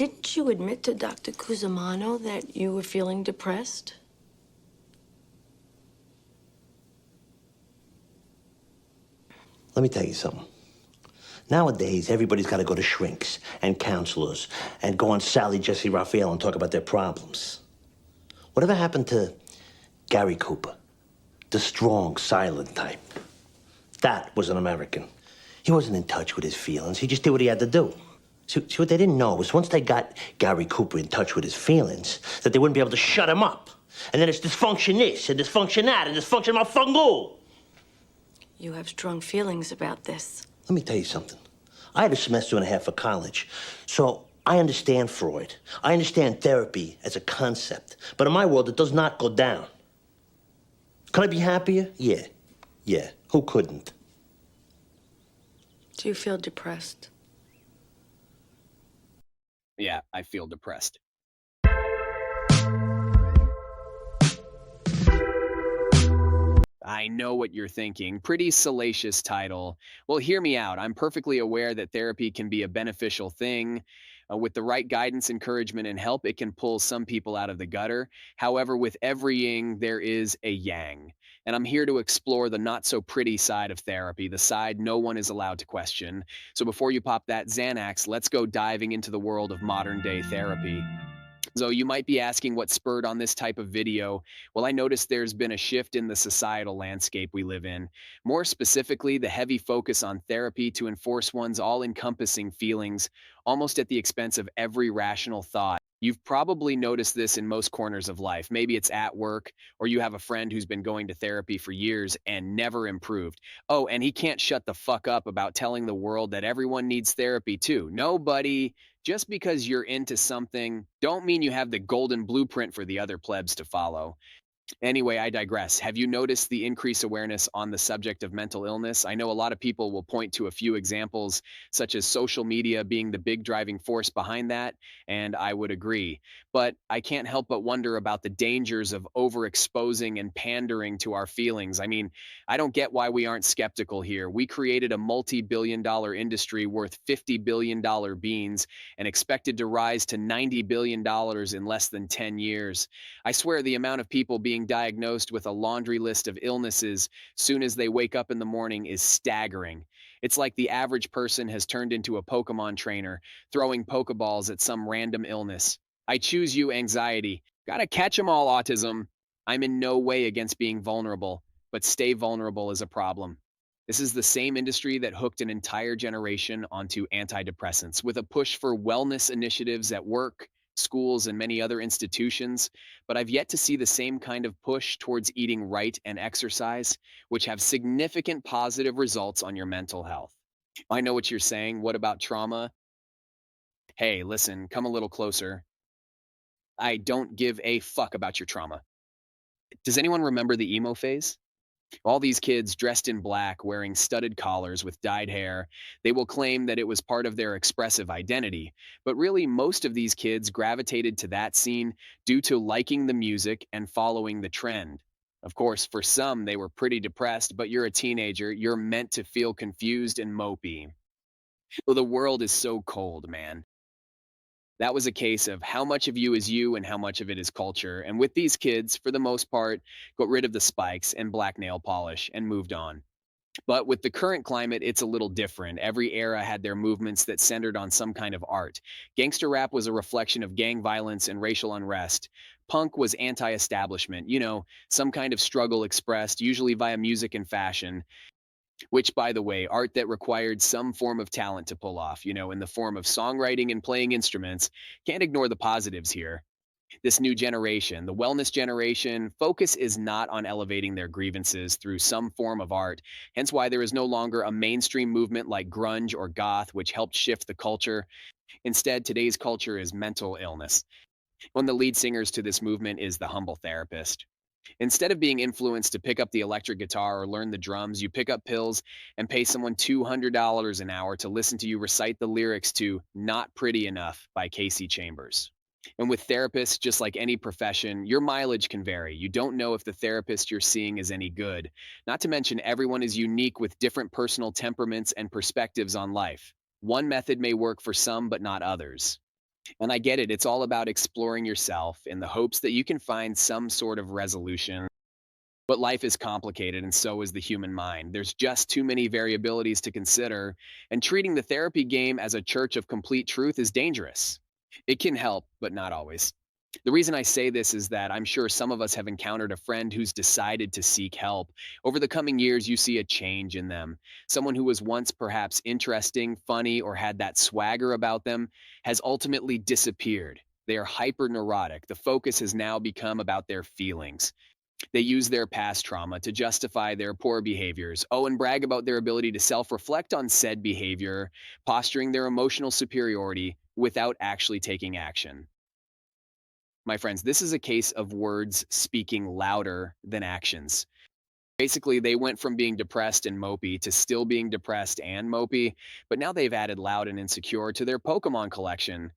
Didn't you admit to Dr. Cusimano that you were feeling depressed? Let me tell you something. Nowadays, everybody's got to go to shrinks and counselors and go on Sally Jesse Raphael and talk about their problems. Whatever happened to Gary Cooper, the strong, silent type? That was an American. He wasn't in touch with his feelings. He just did what he had to do. See, what they didn't know was once they got Gary Cooper in touch with his feelings, that they wouldn't be able to shut him up. And then it's dysfunction this and dysfunction that and dysfunction motherfucking. You have strong feelings about this. Let me tell you something. I had a semester and a half of college, so I understand Freud. I understand therapy as a concept. But in my world, it does not go down. Could I be happier? Yeah. Yeah. Who couldn't? Do you feel depressed? Yeah, I feel depressed. I know what you're thinking. Pretty salacious title. Well, hear me out. I'm perfectly aware that therapy can be a beneficial thing. With the right guidance, encouragement, and help, it can pull some people out of the gutter. However, with every yin, there is a yang. And I'm here to explore the not so pretty side of therapy, the side no one is allowed to question. So before you pop that Xanax, let's go diving into the world of modern day therapy. So you might be asking what spurred on this type of video. Well, I noticed there's been a shift in the societal landscape we live in. More specifically, the heavy focus on therapy to enforce one's all-encompassing feelings, almost at the expense of every rational thought. You've probably noticed this in most corners of life. Maybe it's at work, or you have a friend who's been going to therapy for years and never improved. Oh, and he can't shut the fuck up about telling the world that everyone needs therapy too. Nobody. Just because you're into something, don't mean you have the golden blueprint for the other plebs to follow. Anyway, I digress. Have you noticed the increased awareness on the subject of mental illness? I know a lot of people will point to a few examples, such as social media being the big driving force behind that, and I would agree. But I can't help but wonder about the dangers of overexposing and pandering to our feelings. I mean, I don't get why we aren't skeptical here. We created a multi-billion-dollar industry worth $50 billion beans and expected to rise to $90 billion in less than 10 years. I swear the amount of people being diagnosed with a laundry list of illnesses soon as they wake up in the morning is staggering. It's like the average person has turned into a Pokemon trainer, throwing Pokeballs at some random illness. I choose you, anxiety. Gotta catch 'em all, autism. I'm in no way against being vulnerable, but stay vulnerable is a problem. This is the same industry that hooked an entire generation onto antidepressants, with a push for wellness initiatives at work, schools, and many other institutions, but I've yet to see the same kind of push towards eating right and exercise, which have significant positive results on your mental health. I know what you're saying. What about trauma? Hey, listen, come a little closer. I don't give a fuck about your trauma. Does anyone remember the emo phase? All these kids dressed in black, wearing studded collars with dyed hair, they will claim that it was part of their expressive identity. But really, most of these kids gravitated to that scene due to liking the music and following the trend. Of course, for some, they were pretty depressed, but you're a teenager, you're meant to feel confused and mopey. Well, the world is so cold, man. That was a case of how much of you is you and how much of it is culture. And with these kids, for the most part, got rid of the spikes and black nail polish and moved on. But with the current climate, it's a little different. Every era had their movements that centered on some kind of art. Gangster rap was a reflection of gang violence and racial unrest. Punk was anti-establishment, some kind of struggle expressed, usually via music and fashion. Which, by the way, art that required some form of talent to pull off, in the form of songwriting and playing instruments. Can't ignore the positives here. This new generation, the wellness generation, focus is not on elevating their grievances through some form of art, hence why there is no longer a mainstream movement like grunge or goth, which helped shift the culture. Instead, today's culture is mental illness. One of the lead singers to this movement is the humble therapist. Instead of being influenced to pick up the electric guitar or learn the drums, you pick up pills and pay someone $200 an hour to listen to you recite the lyrics to Not Pretty Enough by Casey Chambers. And with therapists, just like any profession, your mileage can vary. You don't know if the therapist you're seeing is any good. Not to mention, everyone is unique with different personal temperaments and perspectives on life. One method may work for some, but not others. And I get it. It's all about exploring yourself in the hopes that you can find some sort of resolution. But life is complicated, and so is the human mind. There's just too many variabilities to consider, and treating the therapy game as a church of complete truth is dangerous. It can help, but not always. The reason I say this is that I'm sure some of us have encountered a friend who's decided to seek help. Over the coming years, you see a change in them. Someone who was once perhaps interesting, funny, or had that swagger about them has ultimately disappeared. They are hyper neurotic. The focus has now become about their feelings. They use their past trauma to justify their poor behaviors. Oh, and brag about their ability to self reflect on said behavior, posturing their emotional superiority without actually taking action. My friends, this is a case of words speaking louder than actions. Basically, they went from being depressed and mopey to still being depressed and mopey, but now they've added loud and insecure to their Pokemon collection.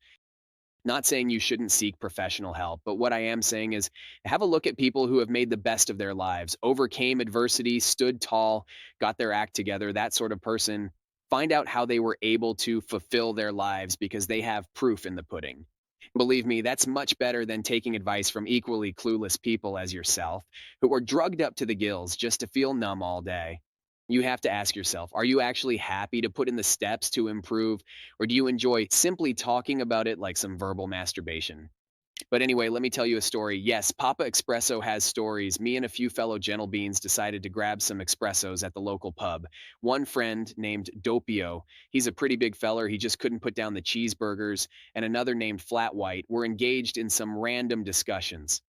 Not saying you shouldn't seek professional help, but what I am saying is have a look at people who have made the best of their lives, overcame adversity, stood tall, got their act together, that sort of person. Find out how they were able to fulfill their lives because they have proof in the pudding. Believe me, that's much better than taking advice from equally clueless people as yourself who are drugged up to the gills just to feel numb all day. You have to ask yourself, are you actually happy to put in the steps to improve, or do you enjoy simply talking about it like some verbal masturbation? But anyway, let me tell you a story. Yes, Papa Espresso has stories. Me and a few fellow gentle beans decided to grab some espressos at the local pub. One friend named Dopio, he's a pretty big feller, he just couldn't put down the cheeseburgers, and another named Flat White were engaged in some random discussions.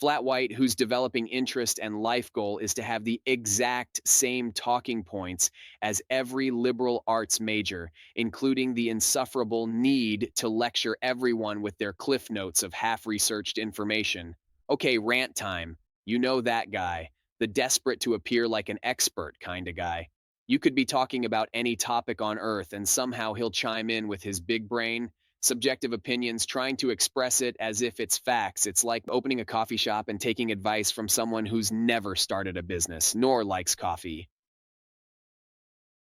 Flat White, whose developing interest and life goal is to have the exact same talking points as every liberal arts major, including the insufferable need to lecture everyone with their cliff notes of half researched information. Okay, rant time. You know that guy, the desperate to appear like an expert kind of guy. You could be talking about any topic on earth, and somehow he'll chime in with his big brain, subjective opinions, trying to express it as if it's facts. It's like opening a coffee shop and taking advice from someone who's never started a business, nor likes coffee.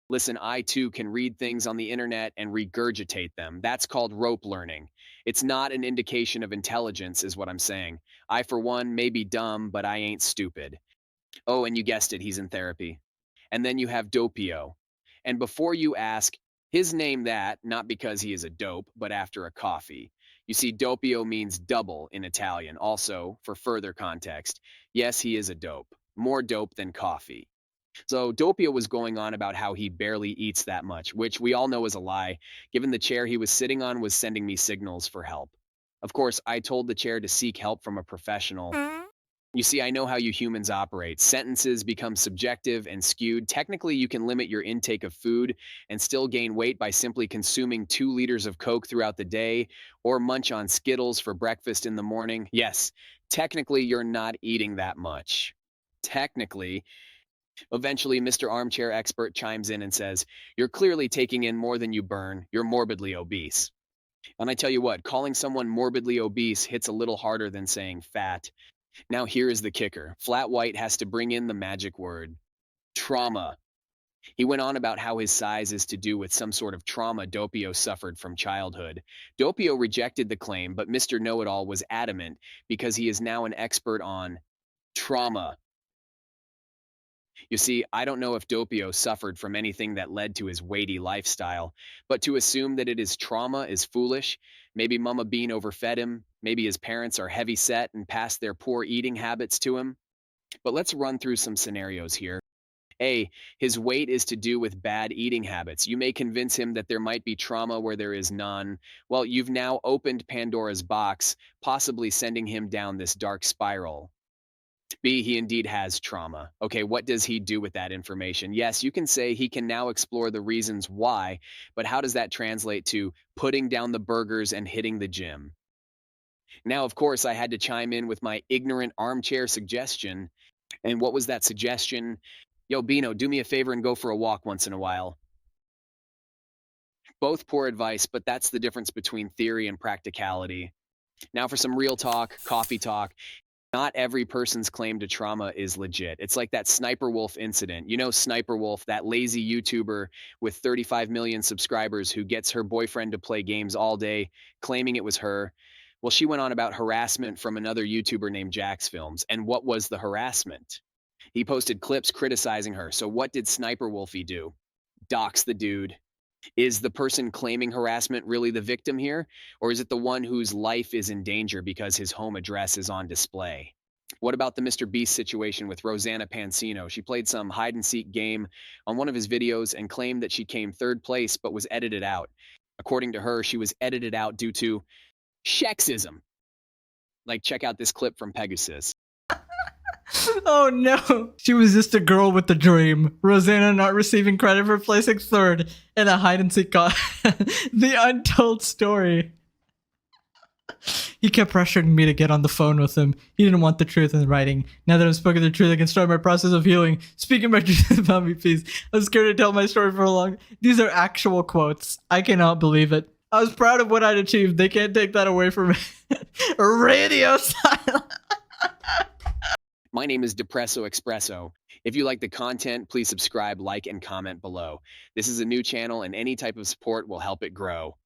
Listen, I too can read things on the internet and regurgitate them. That's called rope learning. It's not an indication of intelligence, is what I'm saying. I, for one, may be dumb, but I ain't stupid. Oh, and you guessed it, he's in therapy. And then you have Dopio. And before you ask, his name that, not because he is a dope, but after a coffee. You see, Dopio means double in Italian. Also, for further context, yes, he is a dope. More dope than coffee. So Dopio was going on about how he barely eats that much, which we all know is a lie, given the chair he was sitting on was sending me signals for help. Of course, I told the chair to seek help from a professional. You see, I know how you humans operate. Sentences become subjective and skewed. Technically, you can limit your intake of food and still gain weight by simply consuming 2 liters of Coke throughout the day or munch on Skittles for breakfast in the morning. Yes, technically, you're not eating that much. Technically, eventually, Mr. Armchair Expert chimes in and says, you're clearly taking in more than you burn. You're morbidly obese. And I tell you what, calling someone morbidly obese hits a little harder than saying fat. Now, here is the kicker. Flat White has to bring in the magic word trauma. He went on about how his size is to do with some sort of trauma Dopio suffered from childhood. Dopio rejected the claim, but Mr. Know It All was adamant because he is now an expert on trauma. You see, I don't know if Dopio suffered from anything that led to his weighty lifestyle, but to assume that it is trauma is foolish. Maybe Mama Bean overfed him, maybe his parents are heavy set and passed their poor eating habits to him. But let's run through some scenarios here. A, his weight is to do with bad eating habits. You may convince him that there might be trauma where there is none. Well, you've now opened Pandora's box, possibly sending him down this dark spiral. B, he indeed has trauma. Okay, what does he do with that information? Yes, you can say he can now explore the reasons why, but how does that translate to putting down the burgers and hitting the gym? Now, of course, I had to chime in with my ignorant armchair suggestion. And what was that suggestion? Yo, Bino, do me a favor and go for a walk once in a while. Both poor advice, but that's the difference between theory and practicality. Now for some real talk, coffee talk. Not every person's claim to trauma is legit. It's like that Sniper Wolf incident. You know, Sniper Wolf, that lazy YouTuber with 35 million subscribers who gets her boyfriend to play games all day, claiming it was her. Well, she went on about harassment from another YouTuber named Jax Films. And what was the harassment? He posted clips criticizing her. So what did Sniper Wolfie do? Dox the dude. Is the person claiming harassment really the victim here? Or is it the one whose life is in danger because his home address is on display? What about the Mr. Beast situation with Rosanna Pansino? She played some hide and seek game on one of his videos and claimed that she came third place but was edited out. According to her, she was edited out due to sexism. Like, check out this clip from Pegasus. Oh no! She was just a girl with a dream. Rosanna not receiving credit for placing third in a hide and seek The untold story. He kept pressuring me to get on the phone with him. He didn't want the truth in writing. Now that I've spoken the truth, I can start my process of healing. Speaking my truth about me, please. I'm scared to tell my story for long. These are actual quotes. I cannot believe it. I was proud of what I'd achieved. They can't take that away from me. Radio silence. My name is Depresso Expresso. If you like the content, please subscribe, like, and comment below. This is a new channel, and any type of support will help it grow.